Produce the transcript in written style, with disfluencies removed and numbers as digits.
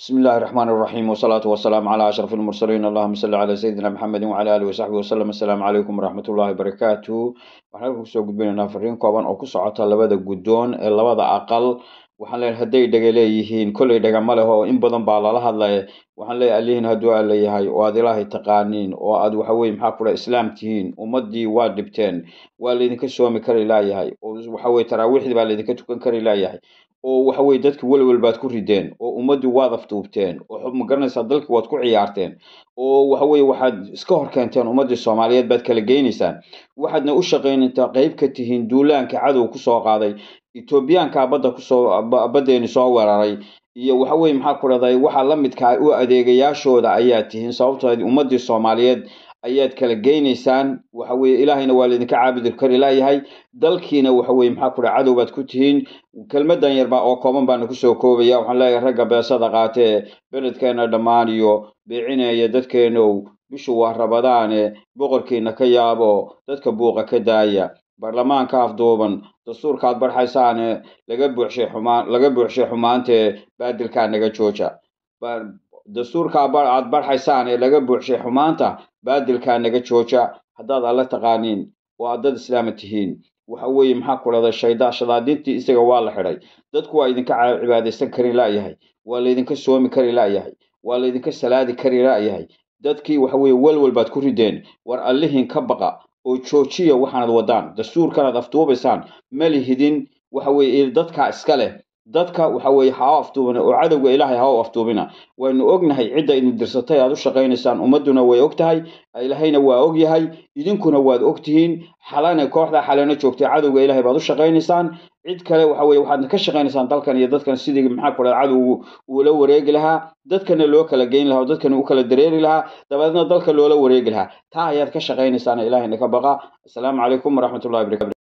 بسم الله الرحمن الرحيم والصلاة والسلام على أشرف المرسلين اللهم صل على سيدنا محمد وعلى آله وصحبه وسلم. السلام عليكم ورحمة الله وبركاته. waxaan ku soo gudbinaynaa fariin kooban oo ku socota labada guddoon ee labada aqal. waxaan leeyahay haday dhaga leeyihiin kulay dhaga ma leh oo in badan baa lala hadlay. waxaan leeyahay alihin haduu aan leeyahay oo aad ilaahay taqaaniin oo aad waxa weey maxaa kula islaam tihiin ummadii waa dhibteen waa leedinka soomi kari laayahay oo waxa weey taraawiixdii baa leedinka tukan kari laayahay oo waxa weey dadku walwal baad ku rideen oo ummadii waad aftuubteen oo xub ma garanaysaa dalkii waad ku ciyaarteen oo waxa weey waxaad iska hor keenteen ummadii Soomaaliyeed baad kala geynaysaan waxaadna u shaqeynaysaa qayb ka tihiin duulaanka cadow ku soo qaaday Etoobiyaanka badda ku soo badeeni soo weeraray iyo waxa weey maxaa ku raday waxa la midka u adeegayaashooda ayaa tihiin sababtoo ummadii Soomaaliyeed ayaad kala geynaysaan waxa weey ilaahayna waa leedinka caabudi kari laayahay dalkiina waxa weey maxaa ku cadow baad ku tihiin kelmadan yarba oo kooban baan ku soo koobaya waxaan leeyahay ragga beesada qaatee beledkeena dhamaan iyo beecinaya dadkeena bishu waa rabadaane boqorkiina ka yaabo dadka buuqa ka daaya baarlamaanka afduuban dastuurka aad barxaysaane laga buuxshay xumaante baadilka naga jooja dastuurka aad barxaysaane laga buuxshay xumaanta baadilka naga jooja hadaad alla taqaaniin waa dad islaam tihiin waxa weey maxaa ku leedahay shadaadintii isaga waa la xiray dadku waa idinka cibaadeysan kari laayahay waa leedinka soomi kari laayahay waa leedinka salaadi kari laayahay dadkii waxa weey walwal baad ku rideen war allihin ka baqa oo joojiya waxaanad wadaan dastuurkan aad afduubaysaan malihidin waxa weey dadka iska leh dadka waxa weey ha afduubina oo cadawga ilaahay ha afduubina waynu ognahay cid in dirsatay aad u shaqeynaysan ummaduna way ogtahay ilaahayna waa og yahay idinkuna waad ogtihiin xalana kooxda xalana joogtay cadawga ilaahay baad u shaqeynaysan cid kale waxa weey waxaad ka shaqeynaysan dalkan iyo dadkan sidii maxaa ku dhacay cadawgu uu la wareegi lahaa dadkana loo kala geyn lahaa dadkana uu kala dareeri lahaa dabadna dalka loo la wareegi lahaa taa ayaad ka shaqeynaysan ilaahayna ka baqa. Assalaamu calaykum waraxmatullaahi wabarakaatuh.